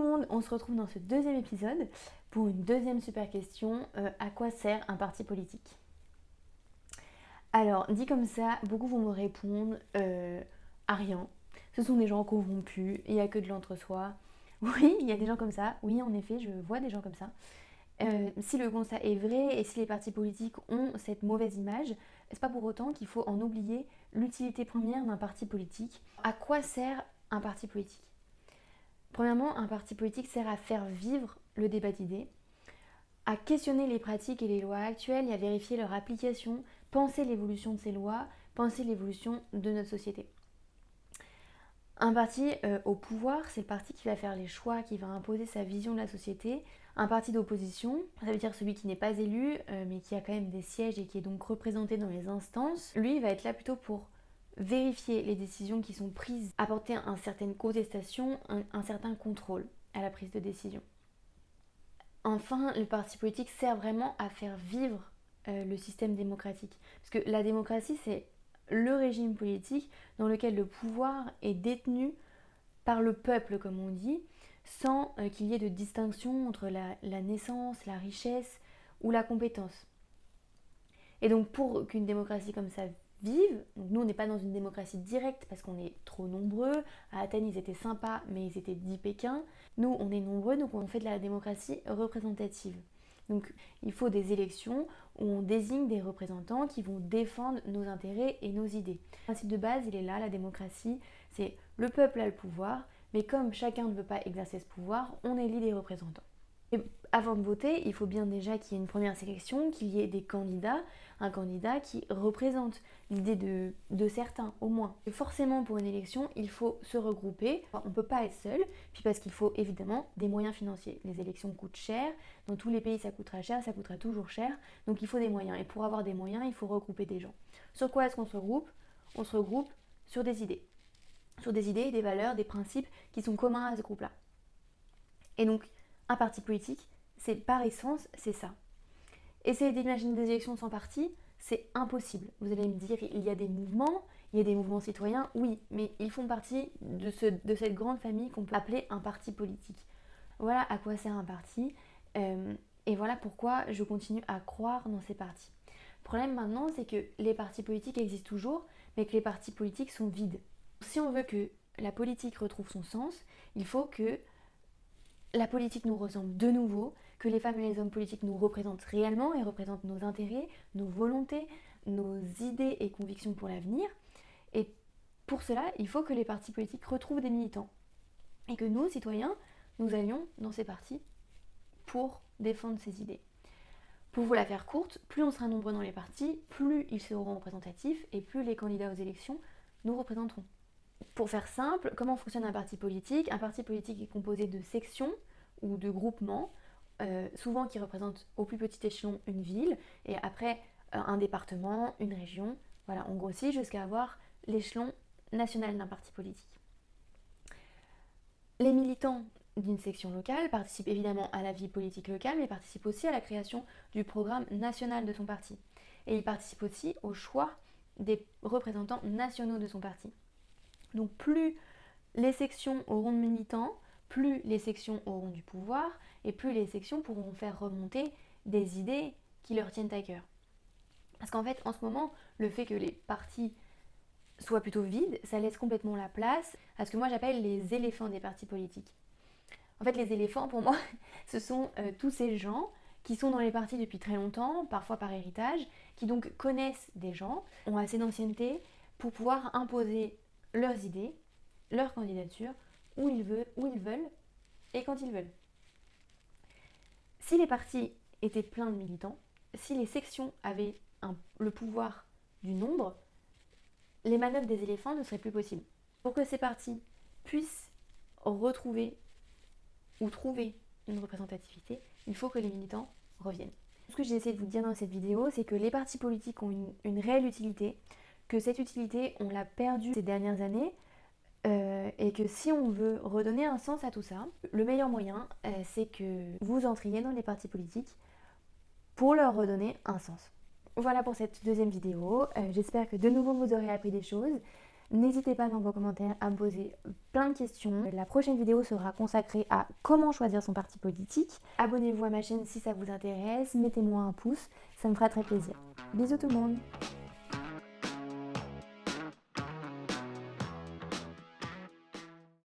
le monde, on se retrouve dans ce deuxième épisode pour une deuxième super question. À quoi sert un parti politique? Alors, dit comme ça, beaucoup vont me répondre à rien. Ce sont des gens corrompus, il n'y a que de l'entre-soi. Oui, il y a des gens comme ça. Oui, en effet, je vois des gens comme ça. Si le constat est vrai et si les partis politiques ont cette mauvaise image, c'est pas pour autant qu'il faut en oublier l'utilité première d'un parti politique. À quoi sert un parti politique? Premièrement, un parti politique sert à faire vivre le débat d'idées, à questionner les pratiques et les lois actuelles et à vérifier leur application, penser l'évolution de ces lois, penser l'évolution de notre société. Un parti au pouvoir, c'est le parti qui va faire les choix, qui va imposer sa vision de la société. Un parti d'opposition, ça veut dire celui qui n'est pas élu, mais qui a quand même des sièges et qui est donc représenté dans les instances. Lui, il va être là plutôt pour vérifier les décisions qui sont prises, apporter une certaine contestation, un certain contrôle à la prise de décision. Enfin, le parti politique sert vraiment à faire vivre le système démocratique. Parce que la démocratie, c'est le régime politique dans lequel le pouvoir est détenu par le peuple, comme on dit, sans qu'il y ait de distinction entre la naissance, la richesse ou la compétence. Et donc pour qu'une démocratie comme ça vive, donc nous on n'est pas dans une démocratie directe parce qu'on est trop nombreux, à Athènes ils étaient sympas mais ils étaient 10 Pékins, nous on est nombreux donc on fait de la démocratie représentative. Donc il faut des élections où on désigne des représentants qui vont défendre nos intérêts et nos idées. Le principe de base il est là, la démocratie, c'est le peuple a le pouvoir, mais comme chacun ne veut pas exercer ce pouvoir, on élit des représentants. Et avant de voter, il faut bien déjà qu'il y ait une première sélection, qu'il y ait des candidats, un candidat qui représente l'idée de certains au moins. Et forcément pour une élection, il faut se regrouper, on ne peut pas être seul, puis parce qu'il faut évidemment des moyens financiers. Les élections coûtent cher, dans tous les pays ça coûtera cher, ça coûtera toujours cher, donc il faut des moyens. Et pour avoir des moyens, il faut regrouper des gens. Sur quoi est-ce qu'on se regroupe? On se regroupe sur des idées. Sur des idées, des valeurs, des principes qui sont communs à ce groupe-là. Et donc, un parti politique, c'est par essence, c'est ça. Essayer d'imaginer des élections sans parti, c'est impossible. Vous allez me dire, il y a des mouvements citoyens, oui, mais ils font partie de cette grande famille qu'on peut appeler un parti politique. Voilà à quoi sert un parti, et voilà pourquoi je continue à croire dans ces partis. Le problème maintenant, c'est que les partis politiques existent toujours, mais que les partis politiques sont vides. Si on veut que la politique retrouve son sens, il faut que la politique nous ressemble de nouveau, que les femmes et les hommes politiques nous représentent réellement et représentent nos intérêts, nos volontés, nos idées et convictions pour l'avenir. Et pour cela, il faut que les partis politiques retrouvent des militants. Et que nous, citoyens, nous allions dans ces partis pour défendre ces idées. Pour vous la faire courte, plus on sera nombreux dans les partis, plus ils seront représentatifs et plus les candidats aux élections nous représenteront. Pour faire simple, comment fonctionne un parti politique? Un parti politique est composé de sections ou de groupements, souvent qui représentent au plus petit échelon une ville, et après un département, une région. Voilà, on grossit jusqu'à avoir l'échelon national d'un parti politique. Les militants d'une section locale participent évidemment à la vie politique locale, mais participent aussi à la création du programme national de son parti. Et ils participent aussi au choix des représentants nationaux de son parti. Donc plus les sections auront de militants, plus les sections auront du pouvoir et plus les sections pourront faire remonter des idées qui leur tiennent à cœur. Parce qu'en fait, en ce moment, le fait que les partis soient plutôt vides, ça laisse complètement la place à ce que moi j'appelle les éléphants des partis politiques. En fait, les éléphants, pour moi, ce sont tous ces gens qui sont dans les partis depuis très longtemps, parfois par héritage, qui donc connaissent des gens, ont assez d'ancienneté pour pouvoir imposer leurs idées, leur candidature, où ils veulent et quand ils veulent. Si les partis étaient pleins de militants, si les sections avaient le pouvoir du nombre, les manœuvres des éléphants ne seraient plus possibles. Pour que ces partis puissent retrouver ou trouver une représentativité, il faut que les militants reviennent. Ce que j'ai essayé de vous dire dans cette vidéo, c'est que les partis politiques ont une réelle utilité, que cette utilité, on l'a perdue ces dernières années, et que si on veut redonner un sens à tout ça, le meilleur moyen, c'est que vous entriez dans les partis politiques pour leur redonner un sens. Voilà pour cette deuxième vidéo. J'espère que de nouveau vous aurez appris des choses. N'hésitez pas dans vos commentaires à me poser plein de questions. La prochaine vidéo sera consacrée à comment choisir son parti politique. Abonnez-vous à ma chaîne si ça vous intéresse, mettez-moi un pouce, ça me fera très plaisir. Bisous tout le monde!